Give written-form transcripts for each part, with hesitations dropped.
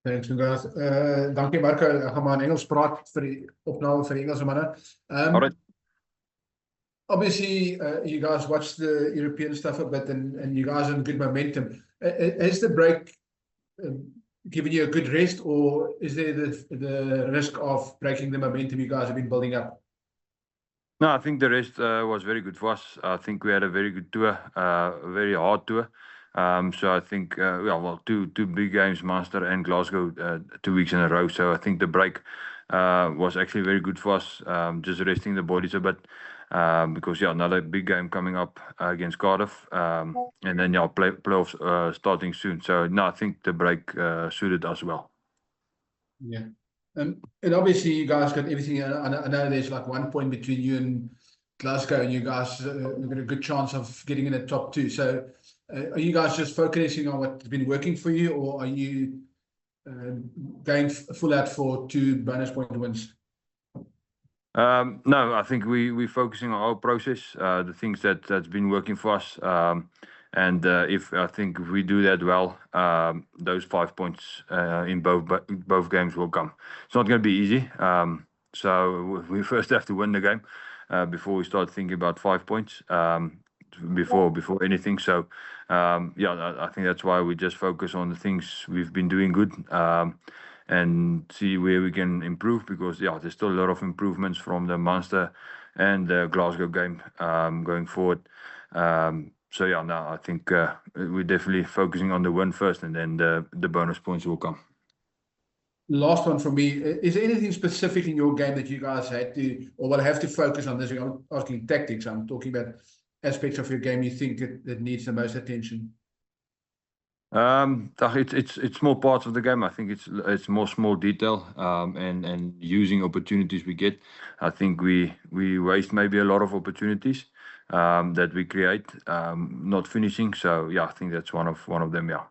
Thanks, guys. Dankie Marco. Ek gaan maar in Engels praat vir die opname vir die Engelse manne. All right. Obviously, you guys watched the European stuff a bit, and you guys are in good momentum. Has the break given you a good rest, or is there the risk of breaking the momentum you guys have been building up? No, I think the rest was very good for us. I think we had a very good tour, a very hard tour. So I think, two big games, Munster and Glasgow, 2 weeks in a row. So I think the break was actually very good for us, just resting the bodies a bit. Because another big game coming up against Cardiff, and then playoffs starting soon. So no, I think the break suited us well. Yeah, and obviously you guys got everything. I know there's like 1 point between you and Glasgow, and you guys have got a good chance of getting in the top 2. So are you guys just focusing on what's been working for you, or are you going full out for 2 bonus point wins? No, I think we're focusing on our process, the things that's been working for us, and if we do that well, those 5 points in both games will come. It's not going to be easy, so we first have to win the game before we start thinking about 5 points, before anything. So I think that's why we just focus on the things we've been doing good. And see where we can improve, because there's still a lot of improvements from the Munster and the Glasgow game going forward. I think we're definitely focusing on the win first, and then the bonus points will come. Last one from me. Is there anything specific in your game that you guys had to, or will have to focus on? This, I'm not asking tactics, I'm talking about aspects of your game you think that needs the most attention. It's small parts of the game. I think it's more small detail, and using opportunities we get. I think we waste maybe a lot of opportunities that we create, not finishing. So I think that's one of them. Yeah.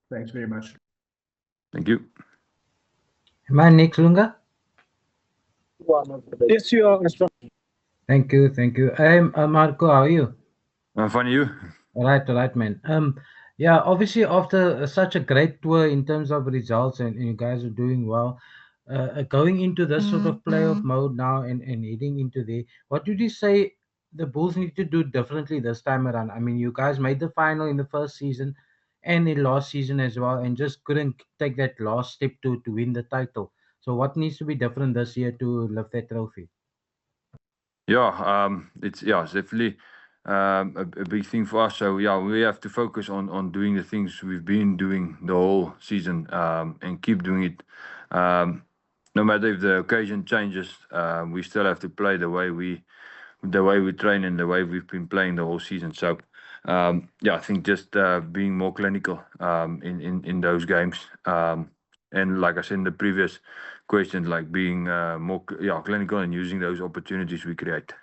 Thanks very much. Thank you. Am I Nick Lunga? Yes, you are. Thank you. I'm Marco. How are you? I'm fine. You? All right, man. Obviously after such a great tour in terms of results, and you guys are doing well, going into this sort of playoff mode now and heading into there, what did you say the Bulls need to do differently this time around? I mean, you guys made the final in the first season and in last season as well, and just couldn't take that last step to win the title. So what needs to be different this year to lift that trophy? It's definitely a big thing for us. So we have to focus on doing the things we've been doing the whole season, and keep doing it. No matter if the occasion changes, we still have to play the way we train and the way we've been playing the whole season. So I think just being more clinical in those games, and like I said in the previous question, like being more clinical and using those opportunities we create.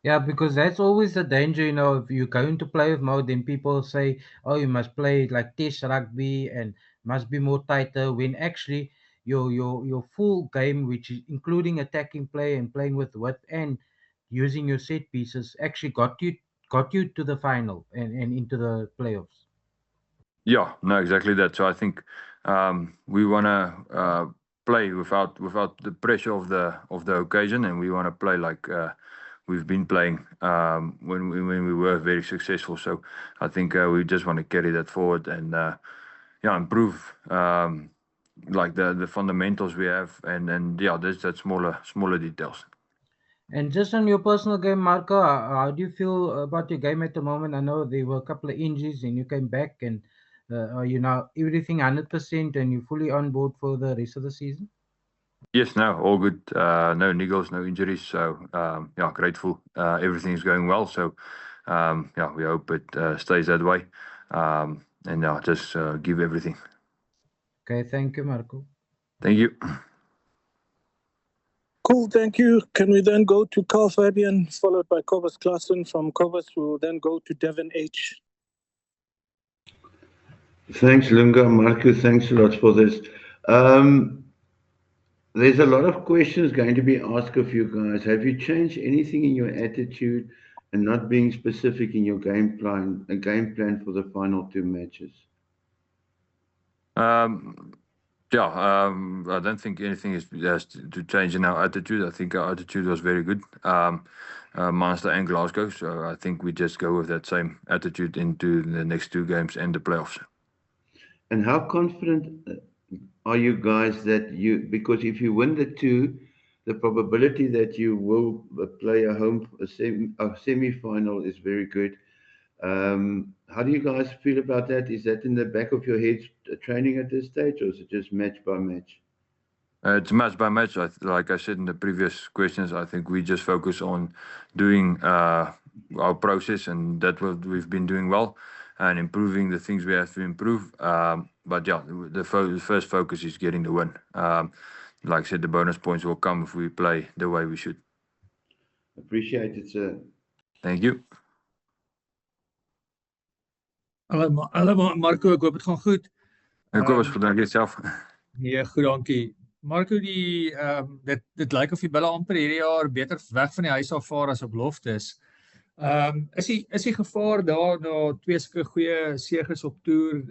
Yeah, because that's always the danger, if you go into playoff mode, then people say, oh, you must play like test rugby and must be more tighter, when actually your full game, which is including attacking play and playing with width and using your set pieces, actually got you to the final and into the playoffs. Yeah, no, exactly that. So I think we want to play without the pressure of the occasion, and we want to play like we've been playing when we were very successful. So I think we just want to carry that forward and improve like the fundamentals we have, and there's that smaller details. And just on your personal game, Marco, how do you feel about your game at the moment? I know there were a couple of injuries and you came back, and are you now everything 100% and you're fully on board for the rest of the season? Yes, no, all good. No niggles, no injuries. So grateful. Everything's going well. So we hope it stays that way. And just give everything. Okay, thank you, Marco. Thank you. Cool, thank you. Can we then go to Carl Fabian, followed by Cobus Klassen? From Cobus, we'll then go to Devin H. Thanks, Lunga. Marco, thanks a lot for this. There's a lot of questions going to be asked of you guys. Have you changed anything in your attitude and not being specific in your game plan for the final 2 matches? I don't think anything has to change in our attitude. I think our attitude was very good. Munster and Glasgow, so I think we just go with that same attitude into the next 2 games and the playoffs. And how confident are you guys that because if you win the 2, the probability that you will play a semi-final is very good. How do you guys feel about that? Is that in the back of your heads training at this stage, or is it just match by match? It's match by match. Like I said in the previous questions, I think we just focus on doing our process, and that's what we've been doing well, and improving the things we have to improve. But yeah, the first focus is getting the win. Like I said, the bonus points will come if we play the way we should. Appreciate it, sir. Thank you. Hallo Marco, ek hoop dit gaan goed. En Kobus, bedank jezelf. Nee, goed, dankie. Marco, dit lyk of die bulle amper hierdie jaar beter weg van die huis af vaar as op beloftes. Is die gevaar daar na 2 sulke goeie seëges op toer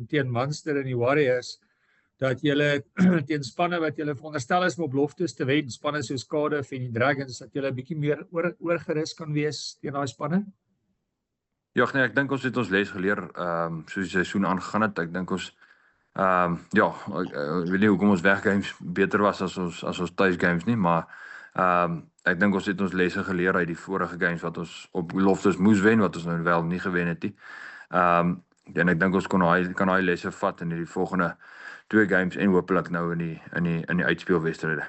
teen Munster en die Warriors, dat julle teen spanne wat julle veronderstel is om op beloftes te wen, spanne soos Cardiff en die Dragons, dat julle 'n bietjie meer oorgerus kan wees teen daai spanne? Ja, nee, ek dink ons het ons les geleer soos die seisoen aangegaan het. Ek dink ons ek weet nie hoekom ons weggames beter was as ons thuisgames nie, maar ek dink ons het ons lesse geleer uit die vorige games wat ons op beloftes moes wen, wat ons nou wel nie gewen het nie. En ek dink ons kan daai lesse vat in die volgende 2 games en hopelik nou in die uitspelwedstryde.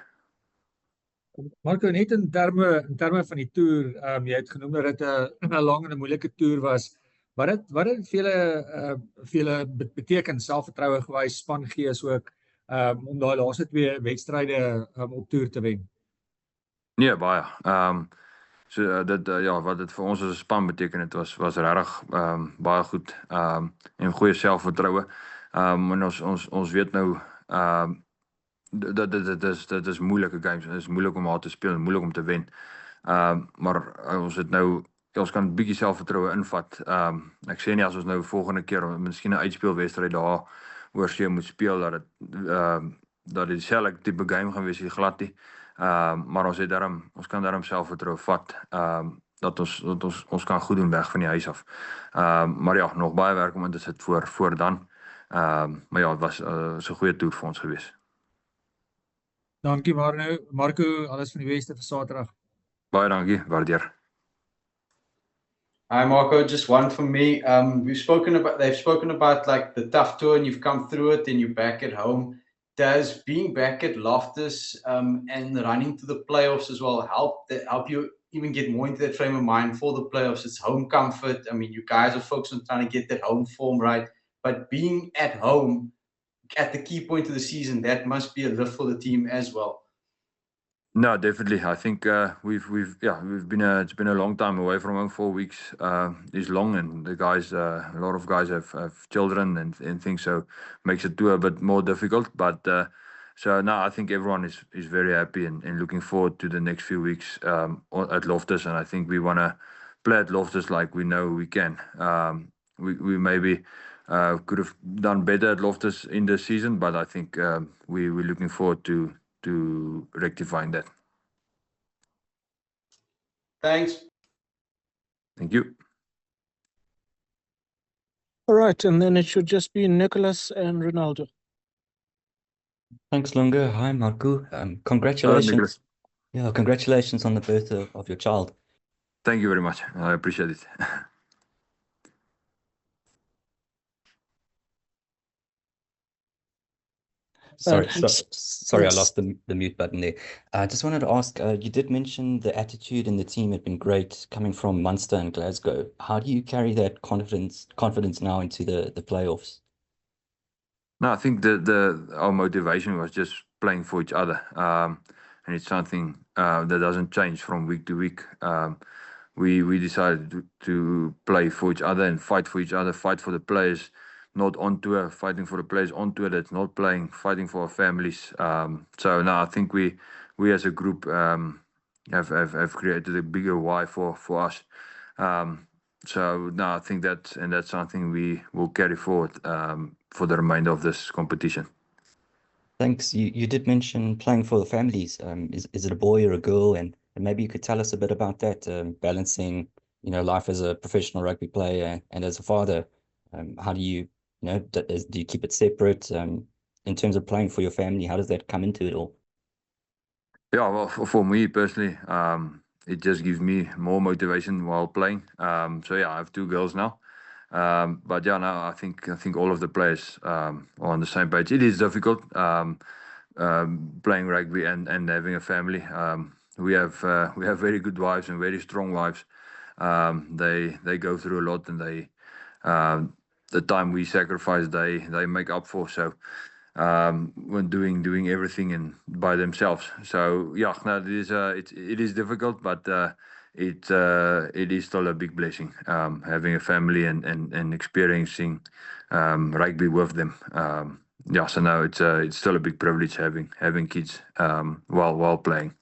Marco, net in terme van die toer, jy het genoem dat dit 'n lang en 'n moeilike toer was. Wat het vir julle beteken selfvertroue gewys, spangees ook, om daai laaste 2 wedstryde op toer te wen? Nee, baie. Wat dit vir ons as 'n span beteken het was regtig baie goed en goeie selfvertroue. En ons weet nou dit is moeilike games. Dit is moeilik om haar te speel en moeilik om te wen. Maar ons kan 'n bietjie selfvertroue invat. Ek sê nie as ons nou volgende keer miskien 'n uitspelwedstryd daar oorsee moet speel dat dit dieselfde tipe game gaan wees, glad nie. Maar ons kan daarom selfvertroue vat. Dat ons kan goed doen weg van die huis af. Maar ja, nog baie werk om in te sit voor dan. Maar ja, het was 'n goeie toer vir ons gewees. Dankie Marco, alles van die beste vir Saterdag. Baie dankie, waardeer. Hi Marco, just one from me. They've spoken about like the tough tour and you've come through it and you're back at home. Does being back at Loftus and running to the playoffs as well help you even get more into that frame of mind for the playoffs? It's home comfort. I mean, you guys are focused on trying to get that home form right, but being at home at the key point of the season, that must be a lift for the team as well. No, definitely. I think it's been a long time away from home. 4 weeks is long, and the guys, a lot of guys have children and things, so makes it a bit more difficult. But so now I think everyone is very happy and looking forward to the next few weeks at Loftus, and I think we want to play at Loftus like we know we can. We maybe could have done better at Loftus in the season, but I think we're looking forward to rectifying that. Thanks. Thank you. All right, and then it should just be Nicholas and Ronaldo. Thanks, Lunga. Hi, Marco. Hello, Congratulations. Nicholas. Yeah, congratulations on the birth of your child. Thank you very much. I appreciate it. Sorry, Thanks. sorry, I Yes. lost the mute button there. I just wanted to ask, you did mention the attitude in the team had been great coming from Munster and Glasgow. How do you carry that confidence now into the playoffs? No, I think our motivation was just playing for each other, and it's something that doesn't change from week to week. We decided to play for each other and fight for each other, fight for the players not on tour, fighting for the players on tour that's not playing, fighting for our families. So now I think we as a group have created a bigger why for us. So no, I think that's something we will carry forward for the remainder of this competition. Thanks. You did mention playing for the families. Is it a boy or a girl? And maybe you could tell us a bit about that, balancing, life as a professional rugby player and as a father. How do you, do you keep it separate? In terms of playing for your family, how does that come into it all? Yeah, well, for me personally, it just gives me more motivation while playing. So yeah, I have 2 girls now. But yeah, now I think all of the players are on the same page. It is difficult playing rugby and having a family. We have very good wives and very strong wives. They go through a lot, and the time we sacrifice, they make up for. So when doing everything by themselves. So yeah, no, it is difficult, but it is still a big blessing having a family and experiencing rugby with them. Yeah, so now it's still a big privilege having kids while playing.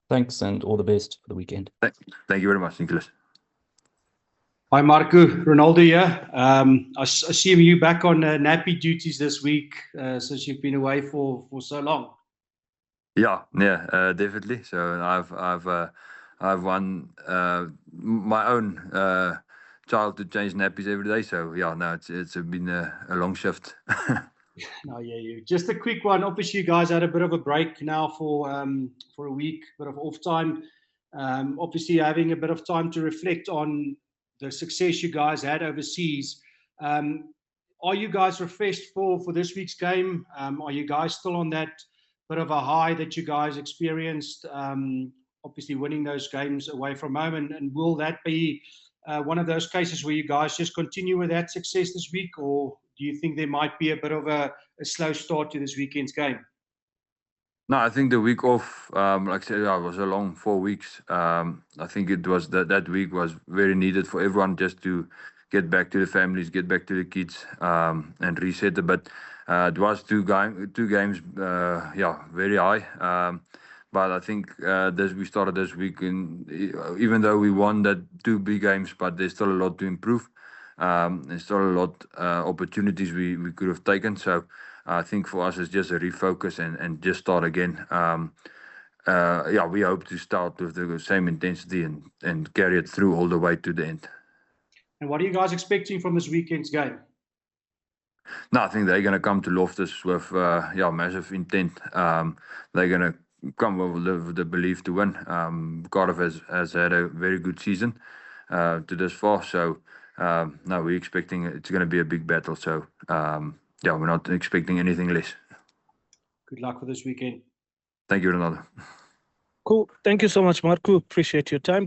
Thanks, and all the best for the weekend. Thank you very much, Nicholas. Hi, Marco. Ronaldo here. I assume you back on nappy duties this week since you've been away for so long. Yeah, definitely. So I've won my own child to change nappies every day. So yeah, no, it's been a long shift. No, yeah. Just a quick one. Obviously, you guys had a bit of a break now for a week, bit of off time. Obviously, having a bit of time to reflect on the success you guys had overseas. Are you guys refreshed for this week's game? Are you guys still on that bit of a high that you guys experienced? Obviously, winning those games away from home, and will that be one of those cases where you guys just continue with that success this week, or do you think there might be a bit of a slow start to this weekend's game? No, I think the week off, like I said, it was a long 4 weeks. I think it was that week was very needed for everyone just to get back to the families, get back to the kids, and reset a bit. It was two games, very high. But I think we started this week, and even though we won that 2 big games, but there's still a lot to improve. There's still a lot opportunities we could have taken. So I think for us it's just a refocus and just start again. We hope to start with the same intensity and carry it through all the way to the end. And what are you guys expecting from this weekend's game? No, I think they're going to come to Loftus with massive intent. They're going to come with the belief to win. Cardiff has had a very good season to this far, so no, we're expecting it's going to be a big battle. So we're not expecting anything less. Good luck for this weekend. Thank you, Ronaldo. Cool. Thank you so much, Marco. Appreciate your time.